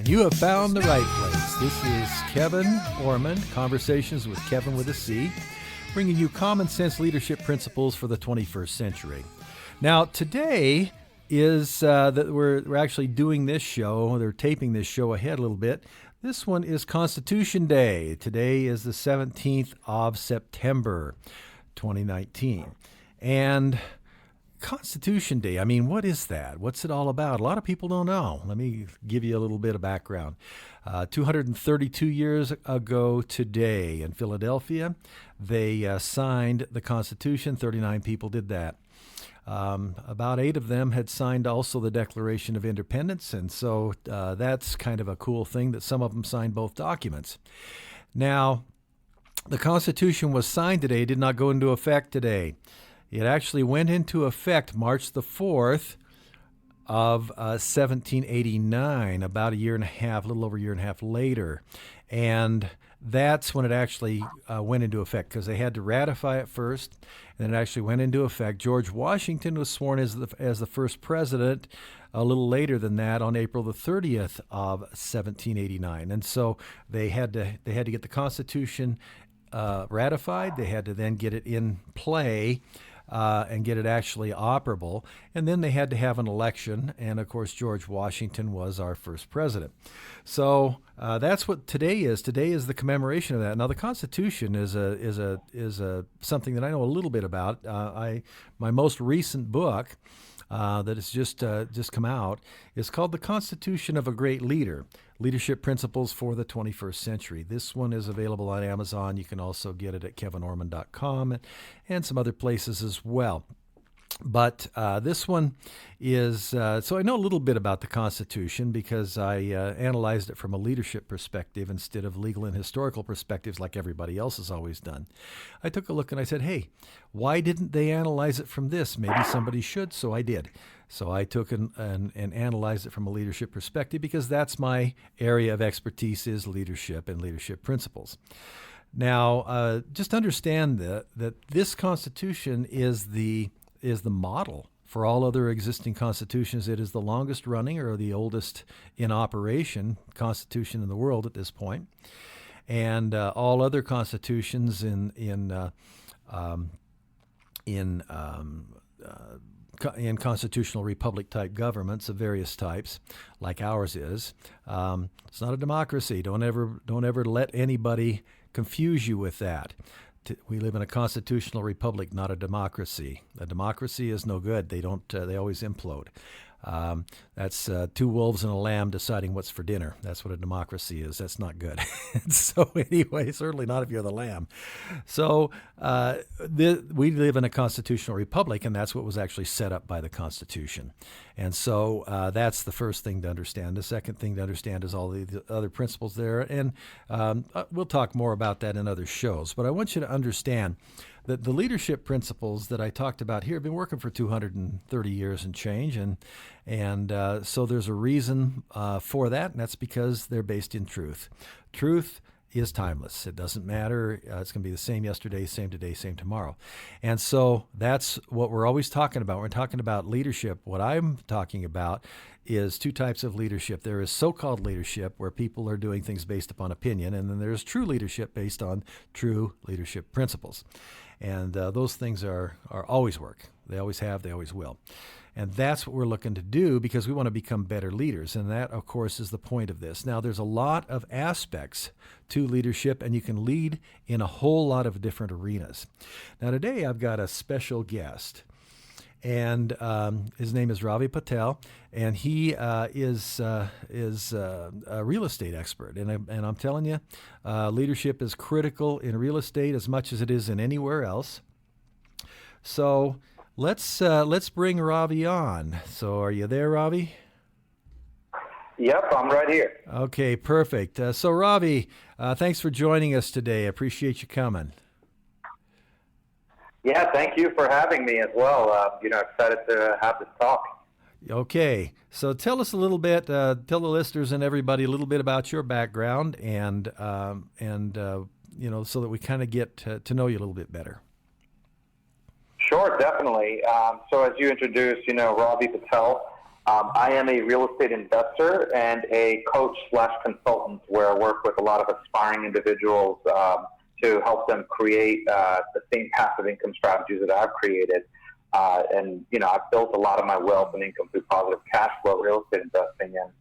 You have found the right place. This is Cevin ORMOND, Conversations with Cevin with a C, bringing you common sense leadership principles for the 21st century. Now, today is that we're actually doing this show. They're taping this show ahead a little bit. This one is Constitution Day. Today is the 17th of September, 2019. And Constitution Day, I mean, what is that? What's it all about? A lot of people don't know. Let me give you a little bit of background. 232 years ago today in Philadelphia, they signed the Constitution. 39 people did that. About 8 of them had signed also the Declaration of Independence, and so that's kind of a cool thing that some of them signed both documents. Now, the Constitution was signed today, did not go into effect today. It actually went into effect March the 4th of 1789, about a year and a half, a little over a year and a half later. And that's when it actually went into effect, because they had to ratify it first, and then it actually went into effect. George Washington was sworn as the first president a little later than that, on April the 30th of 1789. And so they had to get the Constitution ratified. They had to then get it in play and get it actually operable. And then they had to have an election. And of course, George Washington was our first president. So that's what today is. Today is the commemoration of that. Now, the Constitution is something that I know a little bit about. My most recent book that has just come out is called The Constitution of a Great Leader: Leadership Principles for the 21st Century. This one is available on Amazon. You can also get it at kevinormond.com and some other places as well. But this one is, so I know a little bit about the Constitution because I analyzed it from a leadership perspective instead of legal and historical perspectives like everybody else has always done. I took a look and I said, hey, why didn't they analyze it from this? Maybe somebody should, so I did. So I took and analyzed it from a leadership perspective because that's my area of expertise, is leadership and leadership principles. Now, just understand that this Constitution is the model for all other existing constitutions. It is the longest running, or the oldest in operation, constitution in the world at this point. And all other constitutions in constitutional republic type governments of various types, like ours is, it's not a democracy. Don't ever let anybody confuse you with that. We live in a constitutional republic, not a democracy. A democracy is no good. They always implode. That's 2 wolves and a lamb deciding what's for dinner. That's what a democracy is. That's not good. So anyway, certainly not if you're the lamb. So we live in a constitutional republic, and that's what was actually set up by the Constitution. And so that's the first thing to understand. The second thing to understand is all the other principles there. And we'll talk more about that in other shows. But I want you to understand that the leadership principles that I talked about here have been working for 230 years and change, and so there's a reason for that, and that's because they're based in truth. Truth is timeless. It doesn't matter. It's going to be the same yesterday, same today, same tomorrow. And so that's what we're always talking about. We're talking about leadership. What I'm talking about is 2 types of leadership. There is so-called leadership, where people are doing things based upon opinion, and then there's true leadership based on true leadership principles. And those things are always work. They always have, they always will. And that's what we're looking to do, because we want to become better leaders. And that, of course, is the point of this. Now, there's a lot of aspects to leadership, and you can lead in a whole lot of different arenas. Now, today I've got a special guest. And his name is Ravi Patel, and he is a real estate expert. And I'm telling you, leadership is critical in real estate as much as it is in anywhere else. So let's bring Ravi on. So are you there, Ravi? Yep, I'm right here. Okay, perfect. So Ravi, thanks for joining us today. I appreciate you coming. Yeah, thank you for having me as well. Excited to have this talk. Okay, so tell us a little bit, tell the listeners and everybody a little bit about your background, and so that we kind of get to know you a little bit better. Sure, definitely. So as you introduced, Ravi Patel, I am a real estate investor and a coach/consultant where I work with a lot of aspiring individuals to help them create the same passive income strategies that I've created. And, I've built a lot of my wealth and income through positive cash flow real estate investing. And,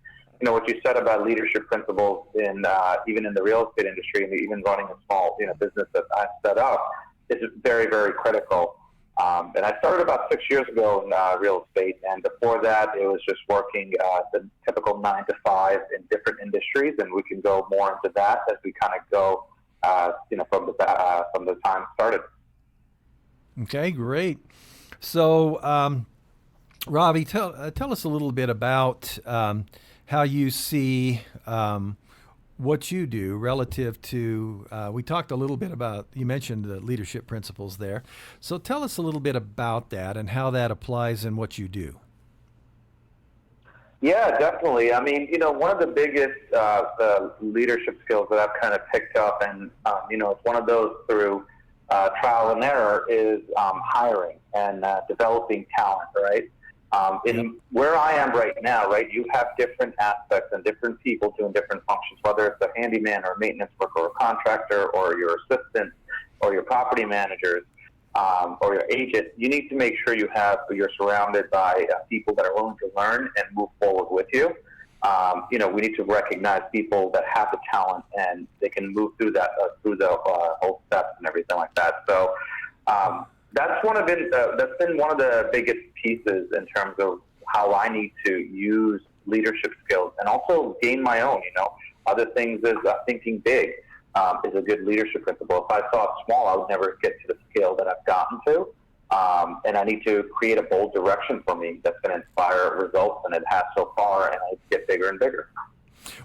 what you said about leadership principles in even in the real estate industry and even running a small, business that I set up is very, very critical. And I started about 6 years ago in real estate. And before that, it was just working the typical 9 to 5 in different industries. And we can go more into that as we kind of go, from the time it started. Okay, great. So, Ravi, tell us a little bit about how you see what you do relative to, we talked a little bit about, you mentioned the leadership principles there. So tell us a little bit about that and how that applies in what you do. Yeah, definitely. I mean, one of the biggest leadership skills that I've kind of picked up, and, it's one of those through trial and error, is hiring and developing talent, right? In where I am right now, right, you have different aspects and different people doing different functions, whether it's a handyman or a maintenance worker or a contractor or your assistant or your property managers or your agent. You need to make sure you're surrounded by people that are willing to learn and move forward with you. We need to recognize people that have the talent and they can move through that through the whole steps and everything like that. So that's been one of the biggest pieces in terms of how I need to use leadership skills and also gain my own. Other things is thinking big is a good leadership principle. If I thought small, I would never get to the scale that I've gotten to. And I need to create a bold direction for me that's going to inspire results, and it has so far, and I get bigger and bigger.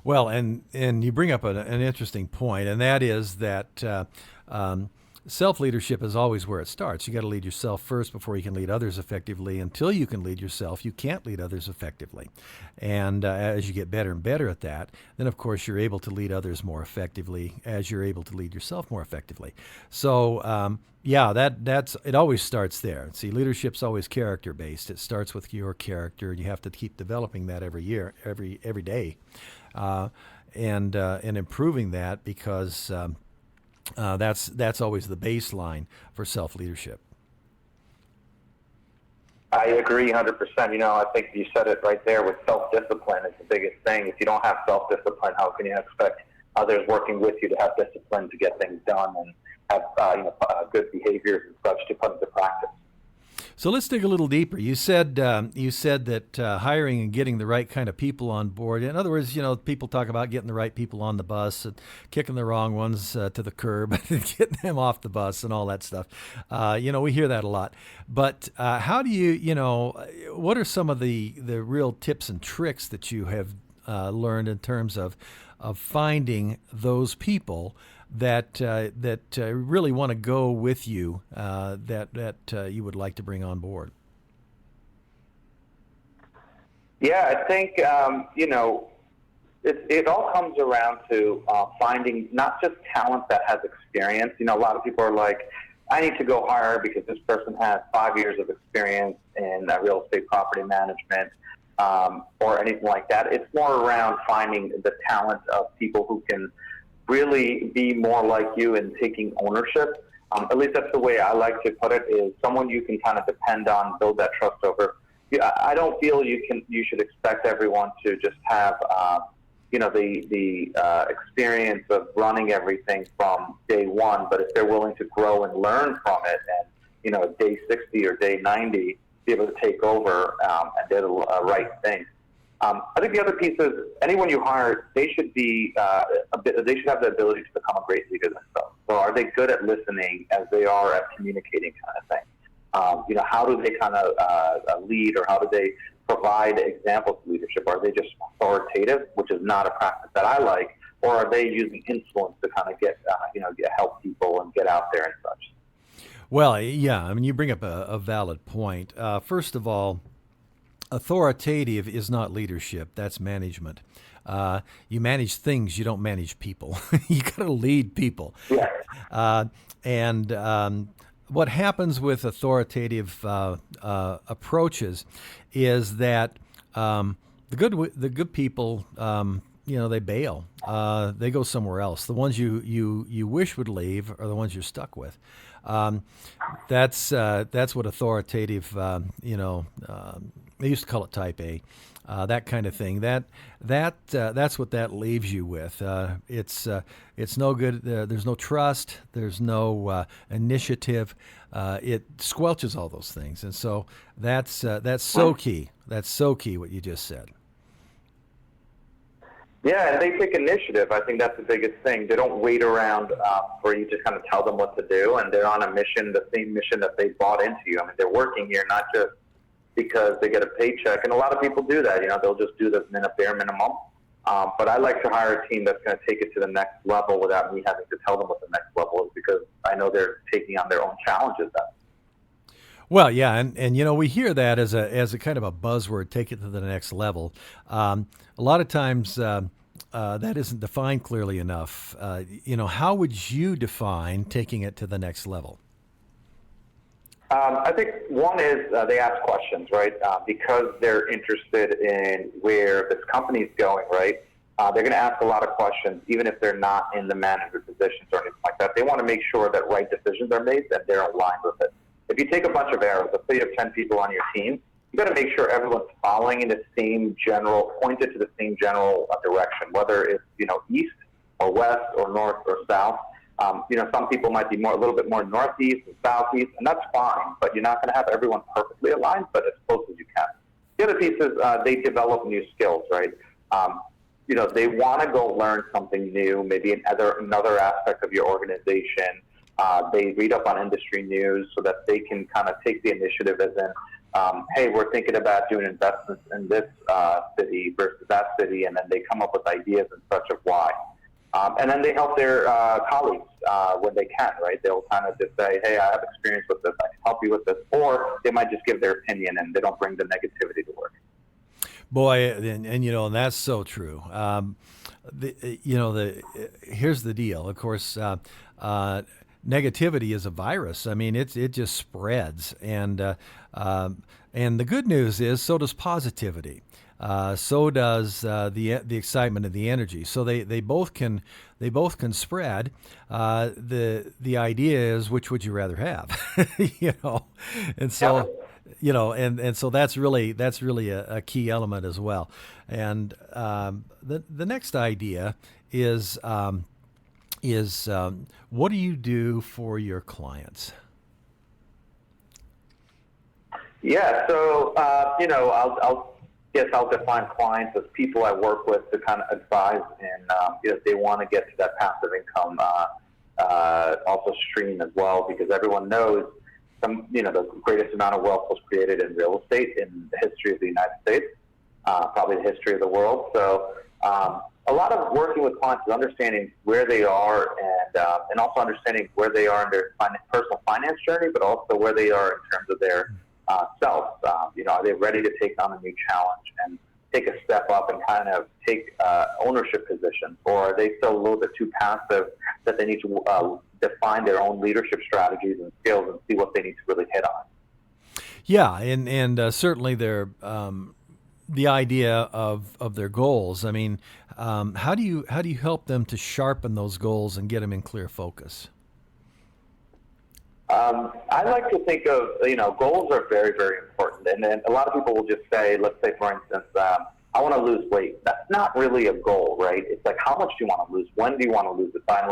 Well, and you bring up an interesting point, and that is that self-leadership is always where it starts. You got to lead yourself first before you can lead others effectively. Until you can lead yourself, you can't lead others effectively. And as you get better and better at that, then of course you're able to lead others more effectively as you're able to lead yourself more effectively. So that's it. Always starts there. See, leadership's always character-based. It starts with your character, and you have to keep developing that every year, every day, and improving that because. That's always the baseline for self-leadership. I agree 100%. I think you said it right there with self-discipline is the biggest thing. If you don't have self-discipline, how can you expect others working with you to have discipline to get things done and have good behaviors and such to put into practice? So let's dig a little deeper. You said that hiring and getting the right kind of people on board. In other words, people talk about getting the right people on the bus and kicking the wrong ones to the curb and getting them off the bus and all that stuff. We hear that a lot. But how do you, what are some of the real tips and tricks that you have learned in terms of finding those people that really want to go with you, that you would like to bring on board? Yeah, I think it all comes around to finding not just talent that has experience. A lot of people are like, I need to go hire because this person has 5 years of experience in real estate property management or anything like that. It's more around finding the talent of people who can really be more like you and taking ownership. At least that's the way I like to put it, is someone you can kind of depend on, build that trust over. I don't feel you should expect everyone to just have, the experience of running everything from day one, but if they're willing to grow and learn from it and, day 60 or day 90, be able to take over and do the right thing. I think the other piece is anyone you hire, they should be they should have the ability to become a great leader themselves. So are they good at listening as they are at communicating, kind of thing? How do they kind of lead, or how do they provide examples of leadership? Are they just authoritative, which is not a practice that I like, or are they using influence to kind of get help people and get out there and such? Well, yeah, I mean, you bring up a valid point. First of all, authoritative is not leadership. That's management. You manage things. You don't manage people. You got to lead people. Yeah. And what happens with authoritative approaches is that The good people, they bail. They go somewhere else. The ones you wish would leave are the ones you're stuck with. That's what authoritative, they used to call it type A, that kind of thing. That's what that leaves you with. It's no good. There's no trust. There's no initiative. It squelches all those things, and so that's so key. That's so key. What you just said. Yeah, and they take initiative. I think that's the biggest thing. They don't wait around for you to kind of tell them what to do, and they're on a mission, the same mission that they bought into you. I mean, they're working here not just because they get a paycheck, and a lot of people do that. They'll just do the bare minimum. But I like to hire a team that's going to take it to the next level without me having to tell them what the next level is, because I know they're taking on their own challenges. Well, yeah, and we hear that as a kind of a buzzword, take it to the next level. A lot of times that isn't defined clearly enough. How would you define taking it to the next level? I think one is they ask questions, right? Because they're interested in where this company is going, right? They're going to ask a lot of questions, even if they're not in the manager positions or anything like that. They want to make sure that right decisions are made, that they're aligned with it. If you take a bunch of arrows, let's say you have 10 people on your team, you got to make sure everyone's following in the same general, pointed to the same general direction, whether it's, east or west or north or south. Some people might be a little bit more northeast and southeast, and that's fine, but you're not going to have everyone perfectly aligned, but as close as you can. The other piece is they develop new skills, right? They want to go learn something new, maybe another aspect of your organization. They read up on industry news so that they can kind of take the initiative as in, hey, we're thinking about doing investments in this city versus that city, and then they come up with ideas and such of why. And then they help their colleagues when they can, right? They'll kind of just say, hey, I have experience with this, I can help you with this. Or they might just give their opinion and they don't bring the negativity to work. Boy, and that's so true. Here's the deal. Of course, negativity is a virus. I mean, it just spreads, and the good news is so does positivity. So does the excitement and the energy. So they both can spread. The idea is, which would you rather have? And so. And so that's really a key element as well. And the next idea is what do you do for your clients? Yeah, so I'll define clients as people I work with to kind of advise in if they want to get to that passive income also stream as well, because everyone knows the greatest amount of wealth was created in real estate in the history of the United States, probably the history of the world. So a lot of working with clients is understanding where they are and also understanding where they are in their personal finance journey, but also where they are in terms of their self. Are they ready to take on a new challenge and take a step up and kind of take ownership positions, or are they still a little bit too passive that they need to define their own leadership strategies and skills and see what they need to really hit on? Yeah, and certainly their the idea of their goals. I mean, how do you help them to sharpen those goals and get them in clear focus? I like to think of, goals are very, very important. And then a lot of people will just say, let's say, for instance, I want to lose weight. That's not really a goal, right? It's like, how much do you want to lose? When do you want to lose it? And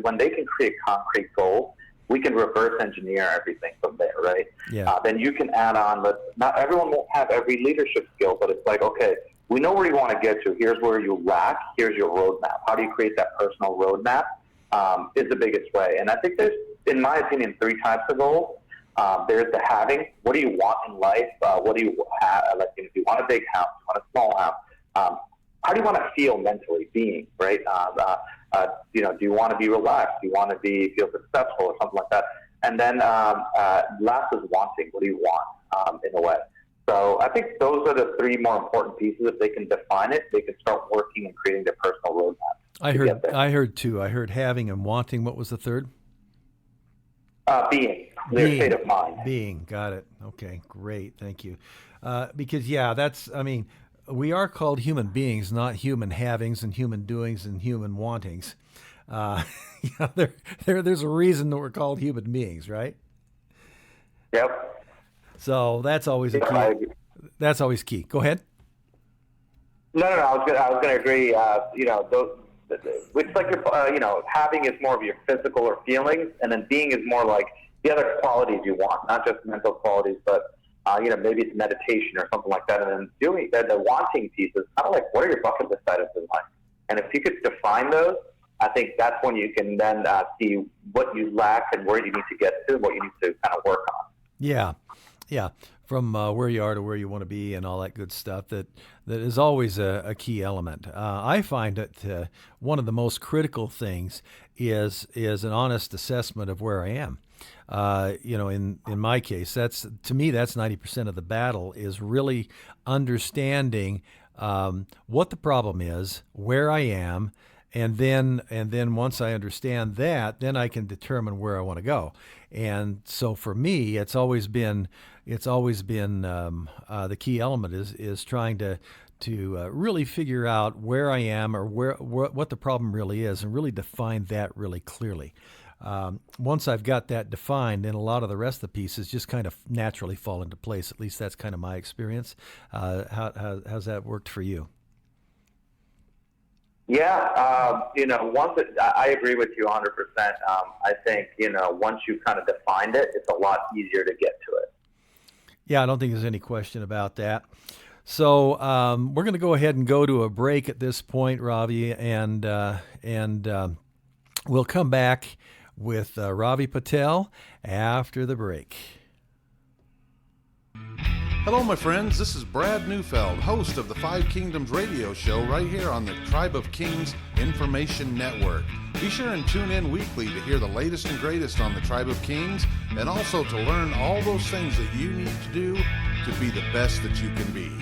when they can create concrete goals, we can reverse engineer everything from there, right? Yeah. Then you can add on, not everyone won't have every leadership skill, but it's like, okay, we know where you want to get to. Here's where you lack. Here's your roadmap. How do you create that personal roadmap is the biggest way. And I think there's, in my opinion, 3 types of goals. There's the having. What do you want in life? What do you have? Like, if you want a big house, you want a small house. How do you want to feel mentally, being, right? Do you want to be relaxed? Do you want to feel successful or something like that? And then last is wanting. What do you want in a way? So I think those are the 3 more important pieces. If they can define it, they can start working and creating their personal roadmap. I heard 2. I heard having and wanting. What was the third? Being. their state of mind. Being, got it. Okay, great, thank you. Because we are called human beings, not human havings and human doings and human wantings. There's a reason that we're called human beings, right? Yep. So that's always a key. That's always key. Go ahead. No. I was gonna agree. It's like having is more of your physical or feelings, and then being is more like the other qualities you want, not just mental qualities, but maybe it's meditation or something like that. And then doing the wanting piece is kind of like, what are your bucket list items in life? And if you could define those, I think that's when you can then see what you lack and where you need to get to, what you need to kind of work on. Yeah. From where you are to where you want to be and all that good stuff. That is always a key element. I find that one of the most critical things is an honest assessment of where I am. In my case, that's 90% of the battle, is really understanding what the problem is, where I am, and then once I understand that, then I can determine where I want to go. And so for me, it's always been the key element is trying to really figure out where I am or what the problem really is, and really define that really clearly. Once I've got that defined, then a lot of the rest of the pieces just kind of naturally fall into place. At least that's kind of my experience. How's that worked for you? Yeah, I agree with you 100%. I think, once you've kind of defined it, it's a lot easier to get to it. Yeah, I don't think there's any question about that. So we're going to go ahead and go to a break at this point, Ravi, and we'll come back with Ravi Patel after the break. Hello, my friends. This is Brad Neufeld, host of the Five Kingdoms radio show right here on the Tribe of Kings Information Network. Be sure and tune in weekly to hear the latest and greatest on the Tribe of Kings, and also to learn all those things that you need to do to be the best that you can be.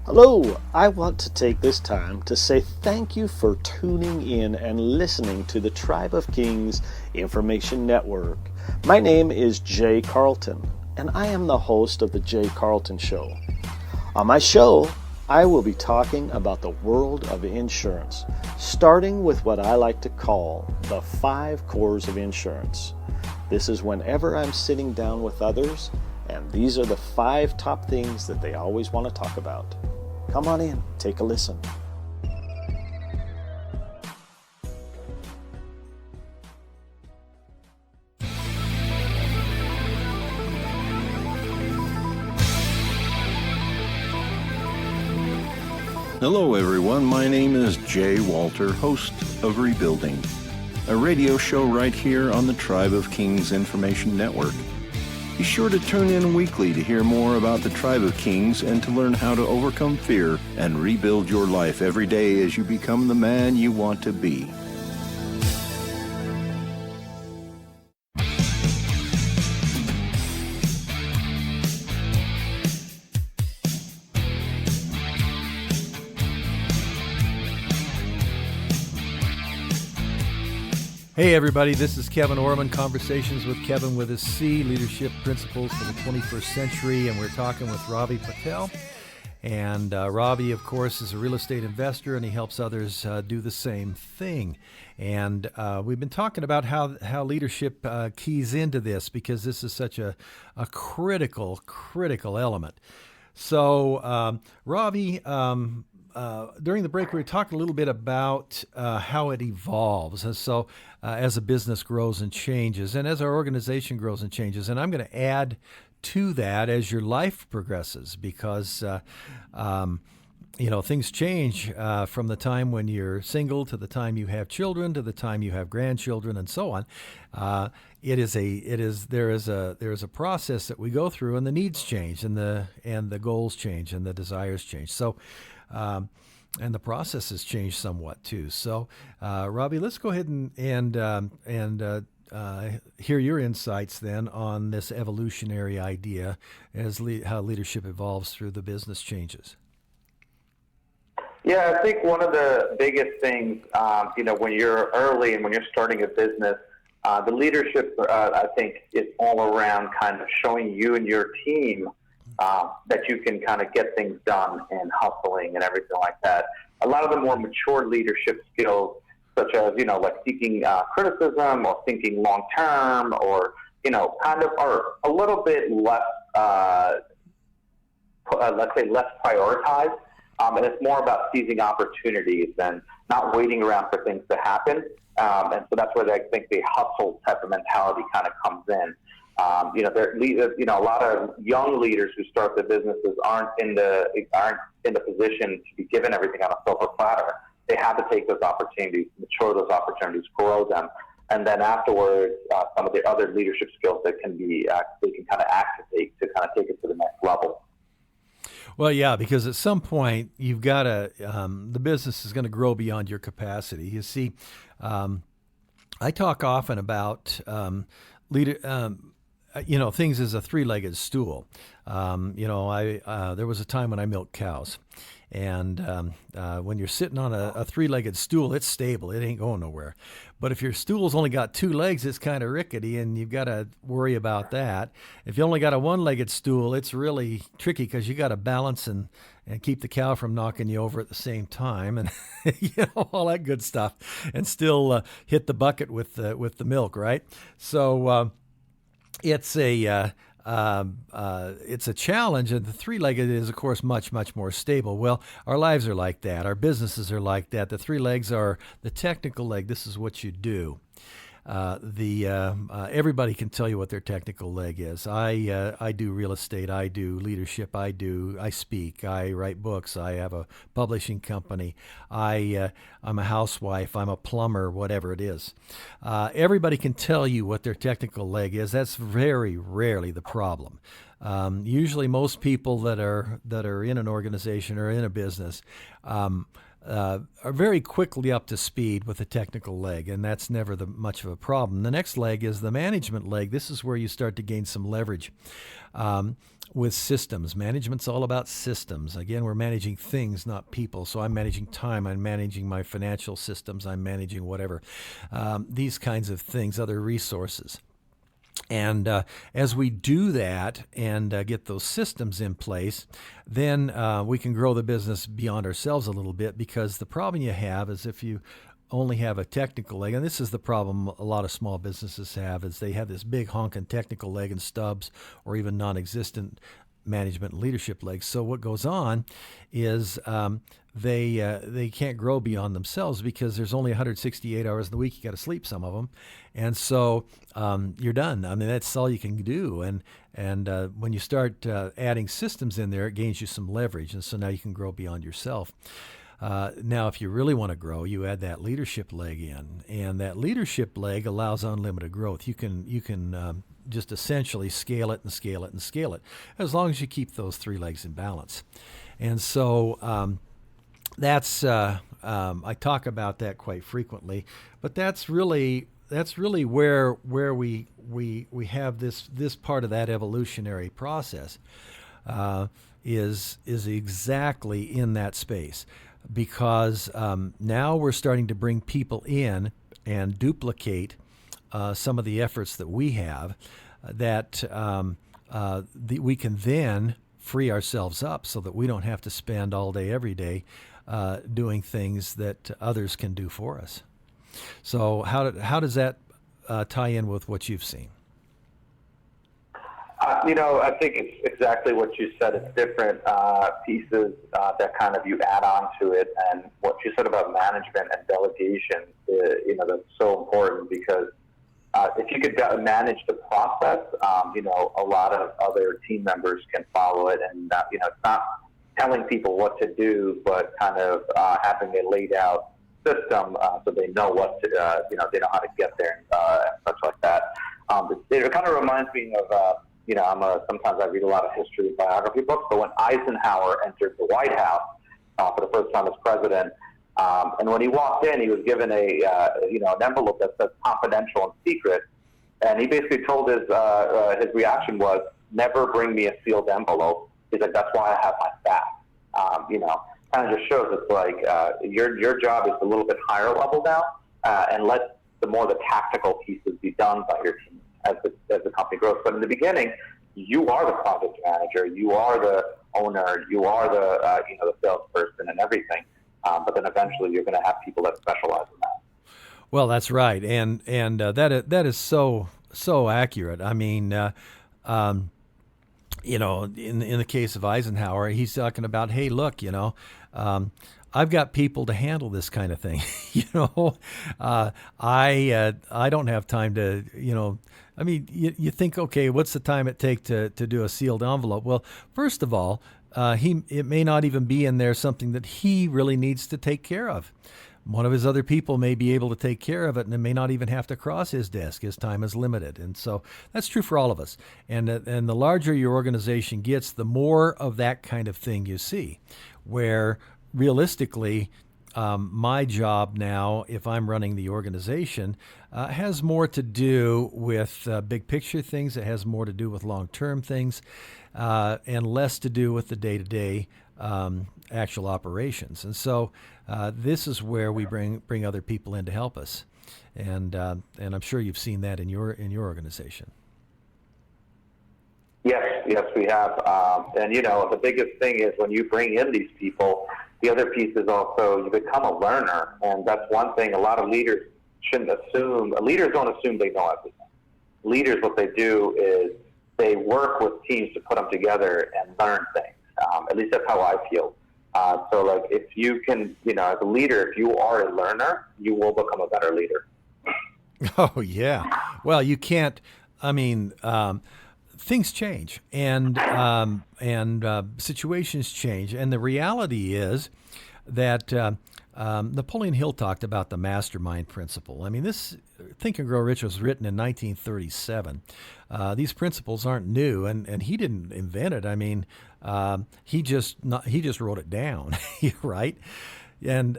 Hello, I want to take this time to say thank you for tuning in and listening to the Tribe of Kings Information Network. My name is Jay Carlton, and I am the host of the Jay Carlton Show. On my show, I will be talking about the world of insurance, starting with what I like to call the 5 cores of insurance. This is whenever I'm sitting down with others, and these are the 5 top things that they always want to talk about. Come on in, take a listen. Hello everyone, my name is Jay Walter, host of Rebuilding, a radio show right here on the Tribe of Kings Information Network. Be sure to tune in weekly to hear more about the Tribe of Kings and to learn how to overcome fear and rebuild your life every day as you become the man you want to be. Hey everybody, this is Cevin Ormond, Conversations with Cevin with a C, Leadership Principles for the 21st Century, and we're talking with Ravi Patel. And Ravi, of course, is a real estate investor, and he helps others do the same thing. And we've been talking about how leadership keys into this, because this is such a critical element. So, Ravi, during the break, we were talking a little bit about how it evolves. And so as a business grows and changes, and as our organization grows and changes, and I'm going to add to that as your life progresses, because things change from the time when you're single to the time you have children to the time you have grandchildren and so on. There is a process that we go through, and the needs change, and the goals change, and the desires change. So. And the process has changed somewhat too. So, Ravi, let's go ahead and hear your insights then on this evolutionary idea as how leadership evolves through the business changes. Yeah, I think one of the biggest things, when you're early and when you're starting a business, the leadership, I think, is all around kind of showing you and your team that you can kind of get things done and hustling and everything like that. A lot of the more mature leadership skills, such as, like seeking criticism or thinking long-term or, kind of are a little bit less, let's say, less prioritized. And it's more about seizing opportunities and not waiting around for things to happen. And so that's where I think the hustle type of mentality kind of comes in. A lot of young leaders who start their businesses aren't in the position to be given everything on a silver platter. They have to take those opportunities, mature those opportunities, grow them, and then afterwards, some of the other leadership skills that can be they can kind of activate to kind of take it to the next level. Well, yeah, because at some point you've got to, the business is going to grow beyond your capacity. You see, I talk often about things as a three-legged stool. There was a time when I milked cows, and when you're sitting on a three-legged stool, it's stable. It ain't going nowhere. But if your stool's only got two legs, it's kind of rickety, and you've got to worry about that. If you only got a one-legged stool, it's really tricky because you got to balance and keep the cow from knocking you over at the same time, and all that good stuff, and still hit the bucket with the milk, right? So it's a challenge, and the three-legged is, of course, much, much more stable. Well, our lives are like that. Our businesses are like that. The three legs are the technical leg. This is what you do. Everybody can tell you what their technical leg is. I do real estate. I do leadership. I speak. I write books. I have a publishing company. I'm a housewife. I'm a plumber. Whatever it is, everybody can tell you what their technical leg is. That's very rarely the problem. Usually, most people that are in an organization or in a business are very quickly up to speed with the technical leg, and that's never much of a problem. The next leg is the management leg. This is where you start to gain some leverage with systems. Management's all about systems. Again, we're managing things, not people. So I'm managing time. I'm managing my financial systems. I'm managing whatever. These kinds of things, other resources. And as we do that and get those systems in place, then we can grow the business beyond ourselves a little bit, because the problem you have is if you only have a technical leg, and this is the problem a lot of small businesses have, is they have this big honking technical leg and stubs or even non-existent management and leadership legs. So what goes on is they can't grow beyond themselves because there's only 168 hours in the week. You got to sleep some of them, and so you're done. I mean, that's all you can do. And when you start adding systems in there, it gains you some leverage, and so now you can grow beyond yourself. Now, if you really want to grow, you add that leadership leg in, and that leadership leg allows unlimited growth. You can just essentially scale it and scale it and scale it, as long as you keep those three legs in balance. And so that's I talk about that quite frequently, but that's really where we have this part of that evolutionary process is exactly in that space, because now we're starting to bring people in and duplicate some of the efforts that we have, that we can then free ourselves up so that we don't have to spend all day, every day, doing things that others can do for us. So how does that tie in with what you've seen? I think it's exactly what you said. It's different pieces that kind of you add on to it. And what you said about management and delegation, that's so important, because if you could manage the process, a lot of other team members can follow it. And, it's not telling people what to do, but kind of having a laid out system so they know what to, they know how to get there and such like that. It kind of reminds me of, sometimes I read a lot of history and biography books, but when Eisenhower entered the White House for the first time as president, and when he walked in, he was given an envelope that says confidential and secret, and he basically told his reaction was, never bring me a sealed envelope. He's like, that's why I have my staff. kind of just shows it's like your job is a little bit higher level now, and let the more the tactical pieces be done by your team as the company grows. But in the beginning, you are the project manager, you are the owner, you are the the salesperson and everything. But then eventually, you're going to have people that specialize in that. Well, that's right, and that is so accurate. I mean, in the case of Eisenhower, he's talking about, hey, look, I've got people to handle this kind of thing. I don't have time to, I mean, you think, okay, what's the time it take to do a sealed envelope? Well, first of all, it may not even be in there something that he really needs to take care of. One of his other people may be able to take care of it, and it may not even have to cross his desk. His time is limited. And so that's true for all of us. And the larger your organization gets, the more of that kind of thing you see, where realistically, my job now, if I'm running the organization, has more to do with big picture things. It has more to do with long-term things, and less to do with the day-to-day actual operations. And so this is where we bring other people in to help us, and I'm sure you've seen that in your organization. Yes, we have. And the biggest thing is when you bring in these people, the other piece is also you become a learner, and that's one thing a lot of leaders shouldn't assume. Leaders don't assume they know everything. Leaders, what they do is they work with teams to put them together and learn things. At least that's how I feel. So, like, if you can, as a leader, if you are a learner, you will become a better leader. Oh, yeah. Well, you can't, things change and situations change. And the reality is that Napoleon Hill talked about the mastermind principle. I mean, this Think and Grow Rich was written in 1937. These principles aren't new, and he didn't invent it. I mean, he just wrote it down, right? And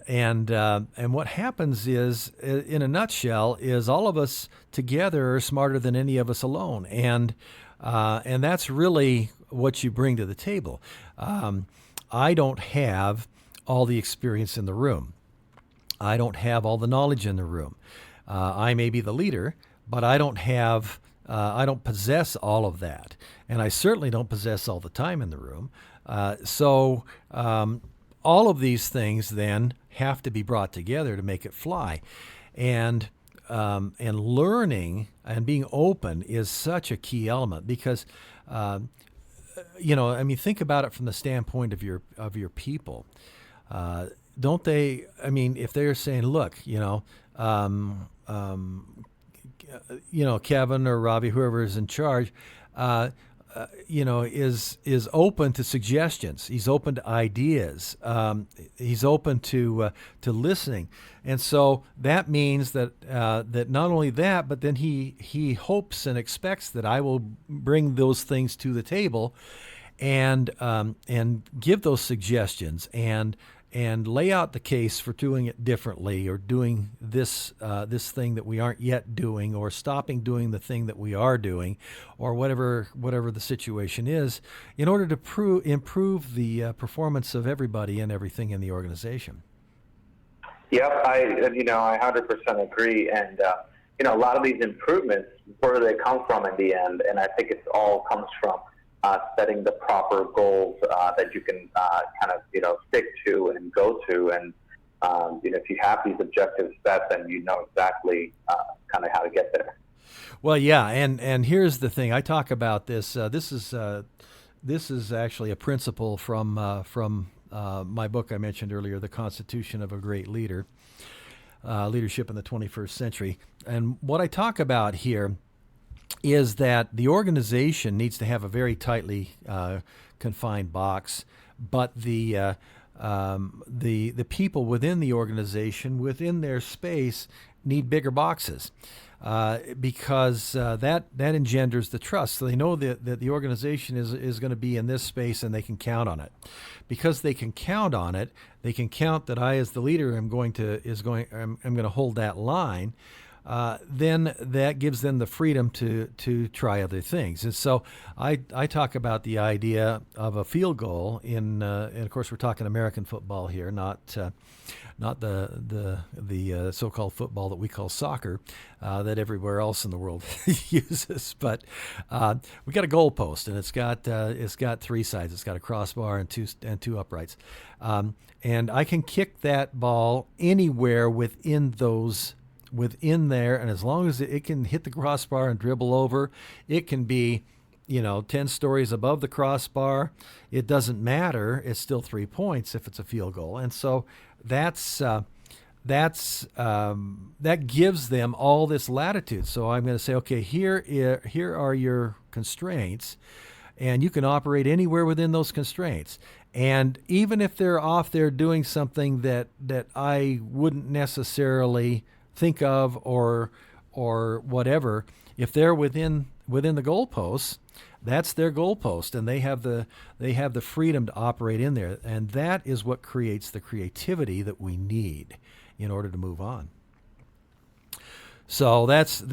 what happens is, in a nutshell, is all of us together are smarter than any of us alone, and that's really what you bring to the table. I don't have all the experience in the room. I don't have all the knowledge in the room. I may be the leader, but I don't possess all of that. And I certainly don't possess all the time in the room. So all of these things then have to be brought together to make it fly. And learning and being open is such a key element because, think about it from the standpoint of your people. Don't they? I mean, if they're saying, "Look, Kevin or Ravi, whoever is in charge, is open to suggestions. He's open to ideas. He's open to listening, and so that means that not only that, but then he hopes and expects that I will bring those things to the table, and give those suggestions and lay out the case for doing it differently, or doing this thing that we aren't yet doing, or stopping doing the thing that we are doing, or whatever the situation is, in order to improve the performance of everybody and everything in the organization. Yep, I 100% agree. And a lot of these improvements, where do they come from in the end? And I think it all comes from setting the proper goals that you can stick to and go to, and if you have these objectives set, then you know exactly how to get there. Well, yeah, and here's the thing. I talk about this. This is actually a principle from my book I mentioned earlier, The Constitution of a Great Leader, Leadership in the 21st Century. And what I talk about here is that the organization needs to have a very tightly confined box, but the people within the organization, within their space, need bigger boxes, because that engenders the trust. So they know that the organization is going to be in this space, and they can count on it. Because they can count on it, they can count that I, as the leader, am going to hold that line. then that gives them the freedom to try other things. And so I talk about the idea of a field goal and of course we're talking American football here, not the so-called football that we call soccer that everywhere else in the world uses. But we got a goal post, and it's got three sides. It's got a crossbar and two uprights, and I can kick that ball anywhere within there, and as long as it can hit the crossbar and dribble over, it can be 10 stories above the crossbar. It doesn't matter. It's still 3 points if it's a field goal. And so that gives them all this latitude. So I'm going to say, okay, here are your constraints, and you can operate anywhere within those constraints. And even if they're off there doing something that I wouldn't necessarily think of or whatever, if they're within the goalposts, that's their goalpost, and they have the freedom to operate in there, and that is what creates the creativity that we need in order to move on. So that's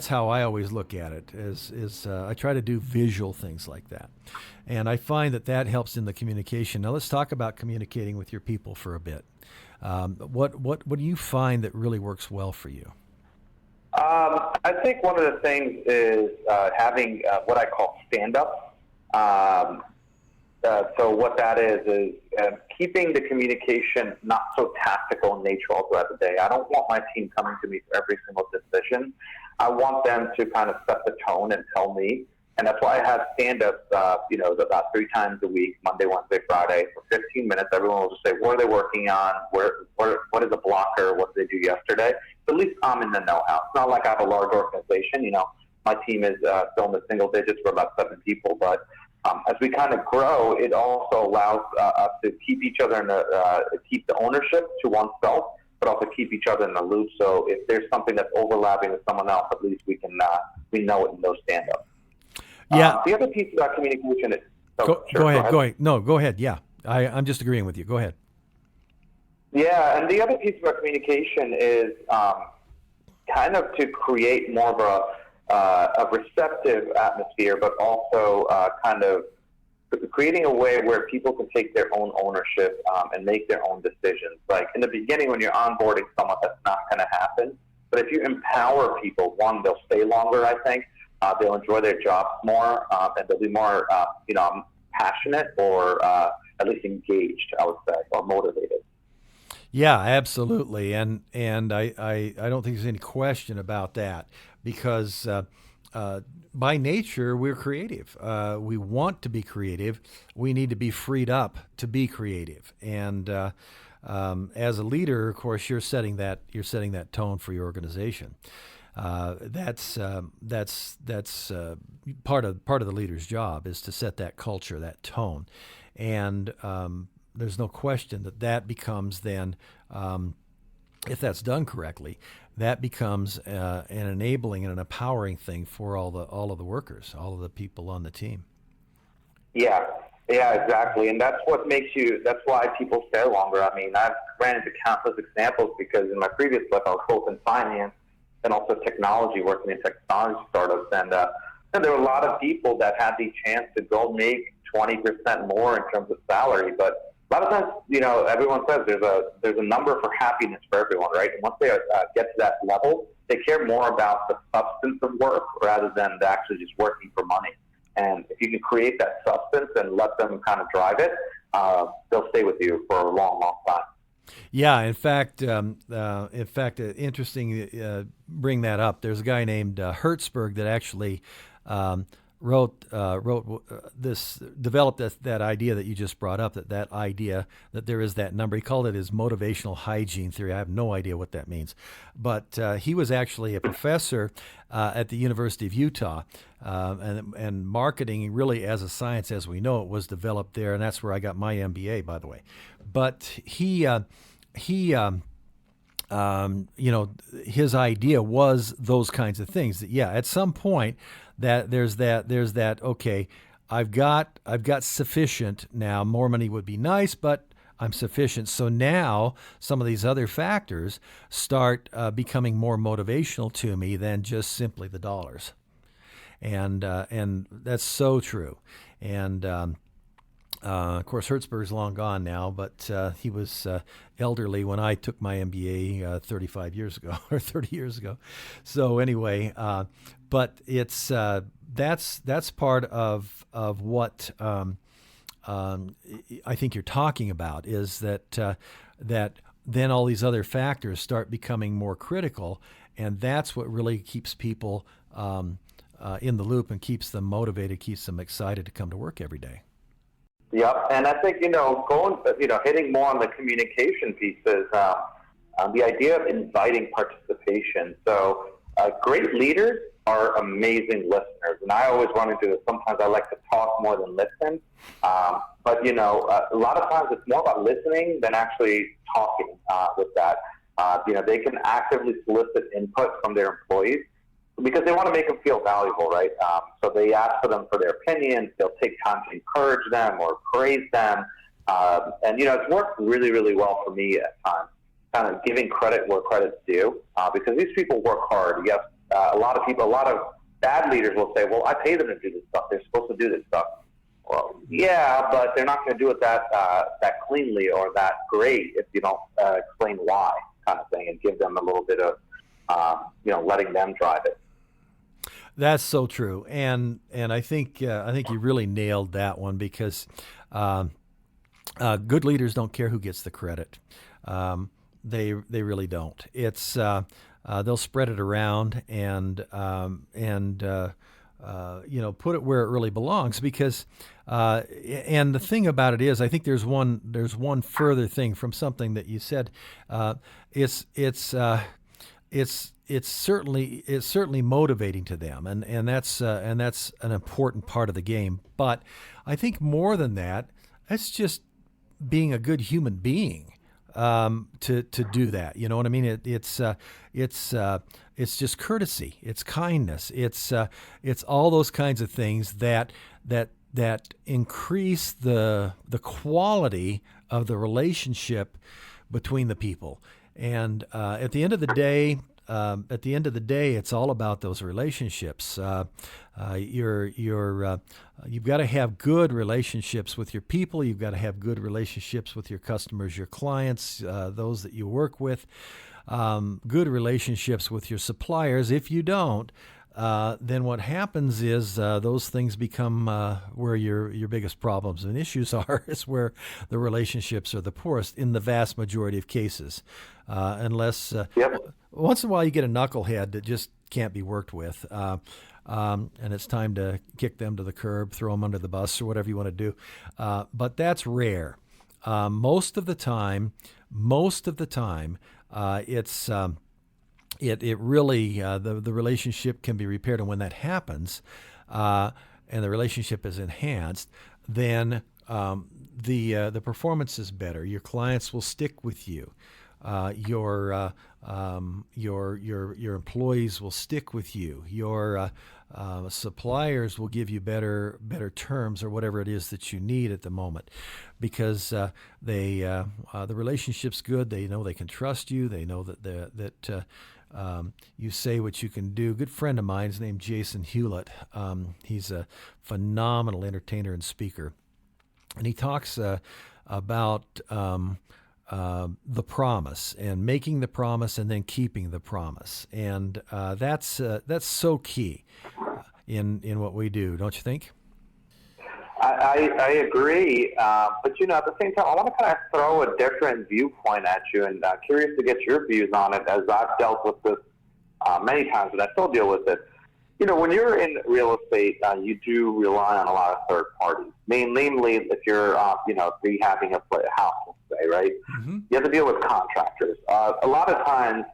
how I always look at it. Is I try to do visual things like that, and I find that helps in the communication. Now let's talk about communicating with your people for a bit. What do you find that really works well for you? I think one of the things is having what I call stand-up. So what that is keeping the communication not so tactical in nature all throughout the day. I don't want my team coming to me for every single decision. I want them to kind of set the tone and tell me. And that's why I have stand-ups, about 3 times a week, Monday, Wednesday, Friday, for 15 minutes. Everyone will just say, what are they working on? What is a blocker? What did they do yesterday? So at least I'm in the know-how. It's not like I have a large organization. My team is still in the single digits. We're about 7 people. But as we kind of grow, it also allows us to keep each other keep the ownership to oneself, but also keep each other in the loop. So if there's something that's overlapping with someone else, at least we know it in those stand-ups. Yeah. The other piece about communication is... Go ahead. No, go ahead. Yeah. I'm just agreeing with you. Go ahead. Yeah, and the other piece about communication is kind of to create more of a receptive atmosphere, but also kind of creating a way where people can take their own ownership and make their own decisions. Like in the beginning when you're onboarding someone, that's not going to happen. But if you empower people, one, they'll stay longer, I think. They'll enjoy their jobs more, and they'll be more, passionate or at least engaged, I would say, or motivated. Yeah, absolutely, and I don't think there's any question about that, because by nature we're creative. We want to be creative. We need to be freed up to be creative, and as a leader, of course, you're setting that tone for your organization. That's part of the leader's job, is to set that culture, that tone, and there's no question that becomes then, if that's done correctly, that becomes an enabling and an empowering thing for all of the workers, all of the people on the team. Yeah, exactly, and that's why people stay longer. I mean, I've ran into countless examples, because in my previous life I was both in finance and also technology, working in technology startups. And there were a lot of people that had the chance to go make 20% more in terms of salary. But a lot of times, everyone says there's a number for happiness for everyone, right? And once they get to that level, they care more about the substance of work rather than actually just working for money. And if you can create that substance and let them kind of drive it, they'll stay with you for a long, long time. Yeah, in fact, interesting. Bring that up. There's a guy named Hertzberg that actually developed that idea that you just brought up. That idea that there is that number. He called it his motivational hygiene theory. I have no idea what that means, but he was actually a professor at the University of Utah, and marketing, really as a science as we know it, was developed there, and that's where I got my MBA, by the way. But his idea was those kinds of things. That, yeah, at some point that there's that. Okay, I've got sufficient now. More money would be nice, but I'm sufficient. So now some of these other factors start becoming more motivational to me than just simply the dollars. And that's so true. And of course, Hertzberg's long gone now, but he was elderly when I took my MBA 35 years ago or 30 years ago. So anyway, but it's that's part of what I think you're talking about, is that that then all these other factors start becoming more critical, and that's what really keeps people in the loop and keeps them motivated, keeps them excited to come to work every day. Yep, and I think, hitting more on the communication pieces, the idea of inviting participation. So great leaders are amazing listeners, and I always run into this. Sometimes I like to talk more than listen, but a lot of times it's more about listening than actually talking with that. They can actively solicit input from their employees because they want to make them feel valuable, right? So they ask for them for their opinions. They'll take time to encourage them or praise them. And it's worked really, really well for me at times, kind of giving credit where credit's due, because these people work hard. Yes, a lot of bad leaders will say, well, I pay them to do this stuff. They're supposed to do this stuff. Well, yeah, but they're not going to do it that cleanly or that great if you don't explain why, kind of thing, and give them a little bit of, letting them drive it. That's so true, and I think you really nailed that one, because good leaders don't care who gets the credit. They really don't. It's they'll spread it around and put it where it really belongs, because and the thing about it is, I think there's one further thing from something that you said. It's certainly motivating to them, and that's an important part of the game. But I think more than that, that's just being a good human being to do that. You know what I mean? It's just courtesy. It's kindness. It's all those kinds of things that increase the quality of the relationship between the people. And at the end of the day, it's all about those relationships. You've got to have good relationships with your people. You've got to have good relationships with your customers, your clients, those that you work with. Good relationships with your suppliers. If you don't, then what happens is those things become where your biggest problems and issues are, is where the relationships are the poorest in the vast majority of cases. Unless once in a while you get a knucklehead that just can't be worked with, and it's time to kick them to the curb, throw them under the bus, or whatever you want to do. But that's rare. Most of the time, it's it really the relationship can be repaired, and when that happens, and the relationship is enhanced, then the performance is better. Your clients will stick with you. Your employees will stick with you. Your suppliers will give you better terms, or whatever it is that you need at the moment, because the relationship's good. They know they can trust you. They know that you say what you can do. A good friend of mine is named Jason Hewlett. He's a phenomenal entertainer and speaker, and he talks about the promise, and making the promise, and then keeping the promise, and that's so key in what we do, don't you think? I agree, but at the same time, I want to kind of throw a different viewpoint at you, and curious to get your views on it, as I've dealt with this many times, and I still deal with it. When you're in real estate, you do rely on a lot of third parties. Mainly, if you're, rehabbing a house, let's say, right? Mm-hmm. You have to deal with contractors. A lot of times,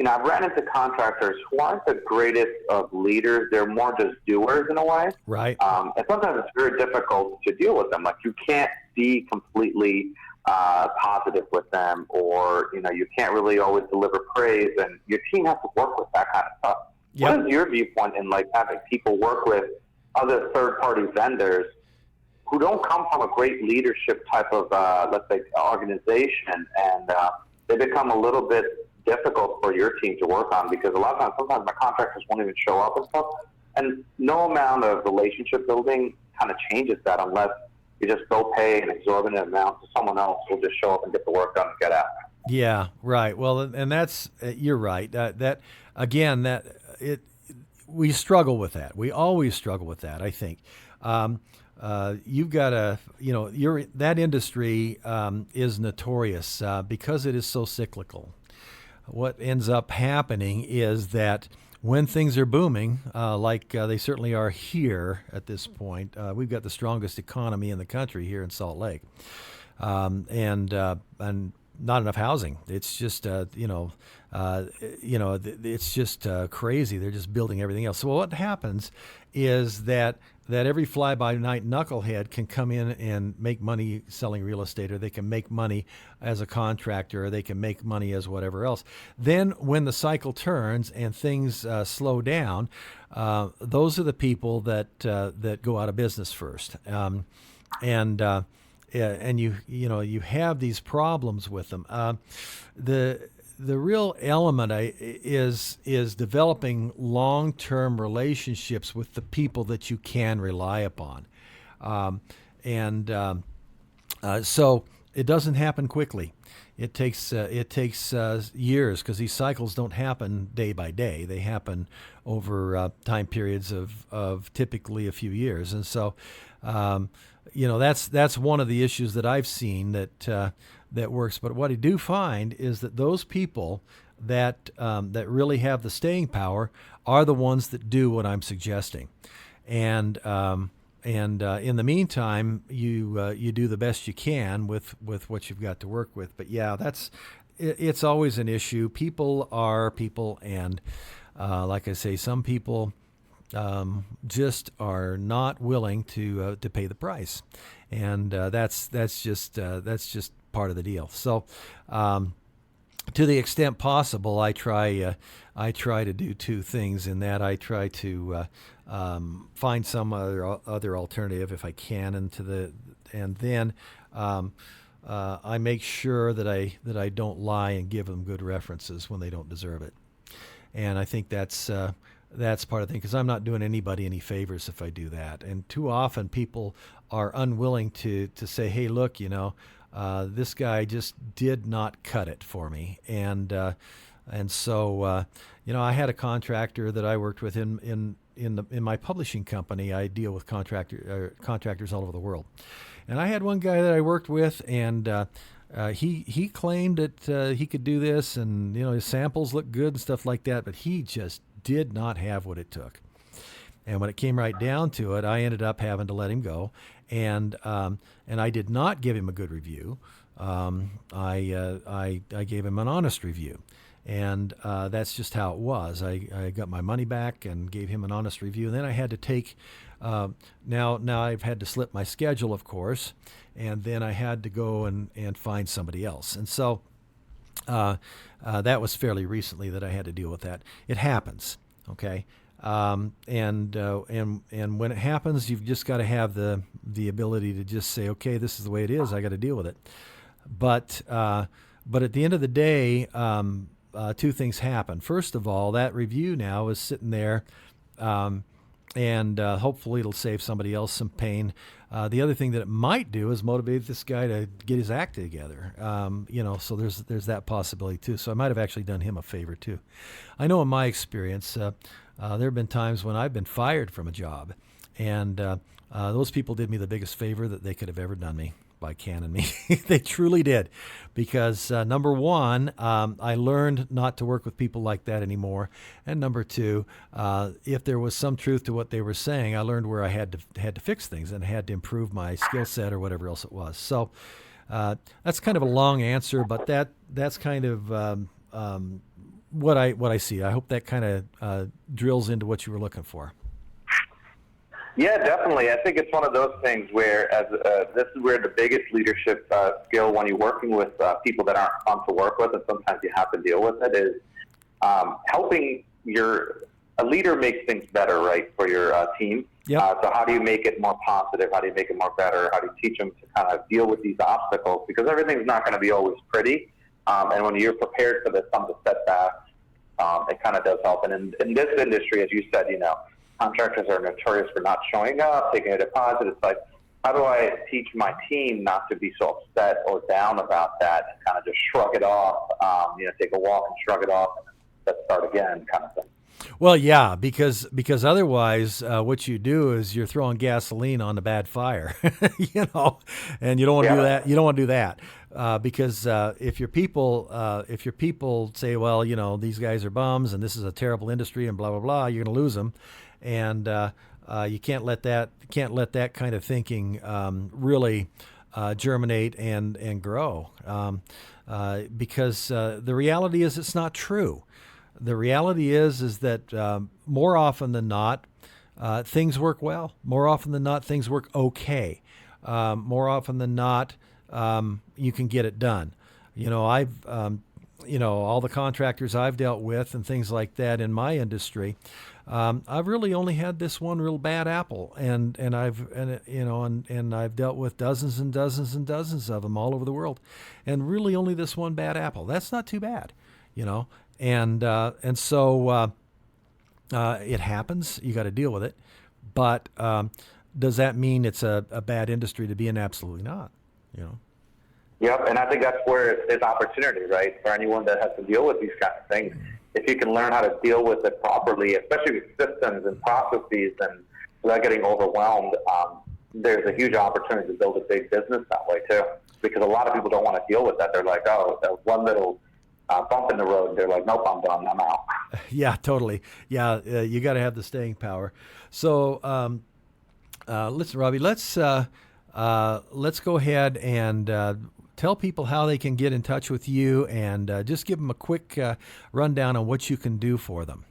I've ran into contractors who aren't the greatest of leaders. They're more just doers in a way. Right. And sometimes it's very difficult to deal with them. Like, you can't be completely positive with them, or, you can't really always deliver praise, and your team has to work with that kind of stuff. Yep. What is your viewpoint in having people work with other third-party vendors who don't come from a great leadership type of, let's say, organization, and they become a little bit difficult for your team to work on, because a lot of times, sometimes my contractors won't even show up and stuff, and no amount of relationship building kind of changes that unless you just go pay an exorbitant amount to someone else who'll just show up and get the work done and get out. Yeah, right. Well, and that's you're right. We struggle with that. We always struggle with that, I think. You've got to, that industry is notorious because it is so cyclical. What ends up happening is that when things are booming, like they certainly are here at this point, we've got the strongest economy in the country here in Salt Lake, and not enough housing. It's just, it's just crazy. They're just building everything else. So what happens is that every fly-by-night knucklehead can come in and make money selling real estate, or they can make money as a contractor, or they can make money as whatever else. Then when the cycle turns and things slow down, those are the people that go out of business first. And you have these problems with them. The real element is developing long-term relationships with the people that you can rely upon, so it doesn't happen quickly. It takes years, because these cycles don't happen day by day. They happen over time periods of typically a few years, and so. That's one of the issues that I've seen that works. But what I do find is that those people that really have the staying power are the ones that do what I'm suggesting, and in the meantime, you do the best you can with what you've got to work with. But yeah, it's always an issue. People are people, and like I say, some people. Just are not willing to pay the price, and that's just part of the deal. So, to the extent possible, I try to do two things. In that, I try to find some other alternative if I can, and then I make sure that I don't lie and give them good references when they don't deserve it, and I think that's part of the thing, because I'm not doing anybody any favors if I do that. And too often people are unwilling to say, hey, look, this guy just did not cut it for me. And so I had a contractor that I worked with in my publishing company. I deal with contractors all over the world. And I had one guy that I worked with, and he claimed that he could do this, and his samples looked good and stuff like that, but he just did not have what it took. And when it came right down to it, I ended up having to let him go, and I did not give him a good review. I gave him an honest review, and that's just how it was. I got my money back and gave him an honest review, and then I had to take. Now I've had to slip my schedule, of course, and then I had to go and find somebody else, and so. That was fairly recently that I had to deal with that. It happens, okay, and when it happens, you've just got to have the ability to just say, okay, this is the way it is. I got to deal with it. But at the end of the day, two things happen. First of all, that review now is sitting there. And hopefully it'll save somebody else some pain. The other thing that it might do is motivate this guy to get his act together. So there's that possibility too. So I might have actually done him a favor too. I know in my experience, there have been times when I've been fired from a job, and those people did me the biggest favor that they could have ever done me by canning me. They truly did, because number one, I learned not to work with people like that anymore, and number two, if there was some truth to what they were saying, I learned where I had to fix things and had to improve my skill set or whatever else it was. So that's kind of a long answer, but that's kind of what I see. I hope that kind of drills into what you were looking for. Yeah, definitely. I think it's one of those things where this is where the biggest leadership skill when you're working with people that aren't fun to work with, and sometimes you have to deal with it, is helping your a leader makes things better, right, for your team. Yep. So how do you make it more positive? How do you make it more better? How do you teach them to kind of deal with these obstacles? Because everything's not going to be always pretty. And when you're prepared for some of the setbacks, it kind of does help. And in this industry, as you said, contractors are notorious for not showing up, taking a deposit. It's like, how do I teach my team not to be so upset or down about that and kind of just shrug it off, take a walk and shrug it off and let's start again kind of thing? Well, yeah, because otherwise, what you do is you're throwing gasoline on the bad fire, and you don't want to do that. You don't want to do that because if your people say, well, these guys are bums and this is a terrible industry and blah blah blah, you're going to lose them, and you can't let that kind of thinking really germinate and grow because the reality is it's not true. The reality is that more often than not, things work well. More often than not, things work okay. More often than not, you can get it done. I've, all the contractors I've dealt with and things like that in my industry, I've really only had this one real bad apple, and I've dealt with dozens and dozens and dozens of them all over the world, and really only this one bad apple. That's not too bad, And so it happens. You got to deal with it. But does that mean it's a bad industry to be in? Absolutely not. Yep, and I think that's where there's opportunity, right, for anyone that has to deal with these kind of things. If you can learn how to deal with it properly, especially with systems and processes, and without getting overwhelmed, there's a huge opportunity to build a big business that way too. Because a lot of people don't want to deal with that. They're like, oh, that one little bump in the road. They're like, nope, I'm done. I'm out. Yeah, totally. Yeah, you got to have the staying power. So, listen, Robbie, let's go ahead and tell people how they can get in touch with you, and just give them a quick rundown on what you can do for them.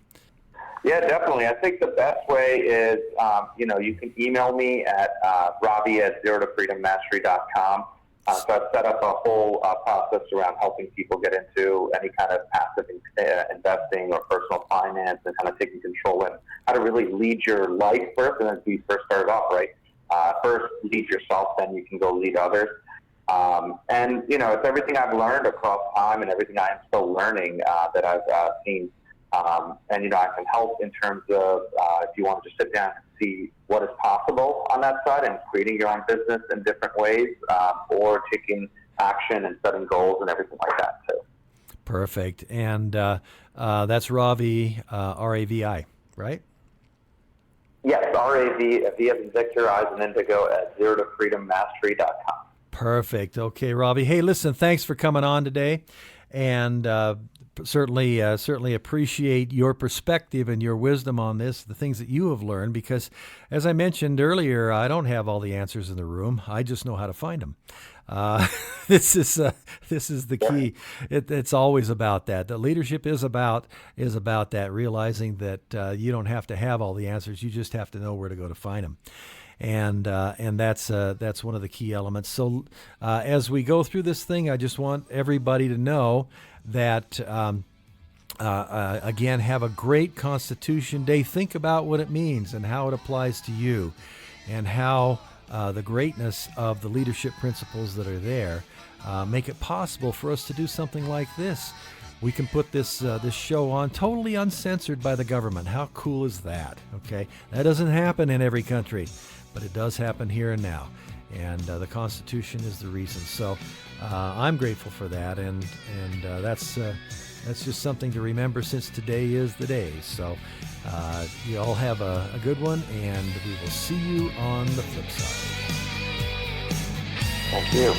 Yeah, definitely. I think the best way is, you can email me at robbie@zerotofreedommastery.com. So I've set up a whole process around helping people get into any kind of passive investing or personal finance, and kind of taking control and how to really lead your life first. And as we first started off, right? First lead yourself, then you can go lead others. And it's everything I've learned across time and everything I am still learning that I've seen. And I can help in terms of if you want to just sit down and see what is possible on that side and creating your own business in different ways, or taking action and setting goals and everything like that too. Perfect. And that's Ravi, R-A-V-I, right? Yes, R-A-V, V as in Victor, I as in Indigo, at zerotofreedommastery.com. Perfect. Okay, Robbie. Hey, listen, thanks for coming on today, and certainly appreciate your perspective and your wisdom on this, the things that you have learned, because as I mentioned earlier, I don't have all the answers in the room. I just know how to find them. This is the key. It's always about that. The leadership is about that, realizing that you don't have to have all the answers. You just have to know where to go to find them. And that's one of the key elements. So as we go through this thing, I just want everybody to know that, again, have a great Constitution Day. Think about what it means and how it applies to you, and how the greatness of the leadership principles that are there make it possible for us to do something like this. We can put this show on totally uncensored by the government. How cool is that? Okay, that doesn't happen in every country, but it does happen here and now, and the Constitution is the reason. So I'm grateful for that, and that's just something to remember, since today is the day. So you all have a good one, and we will see you on the flip side. Thank you.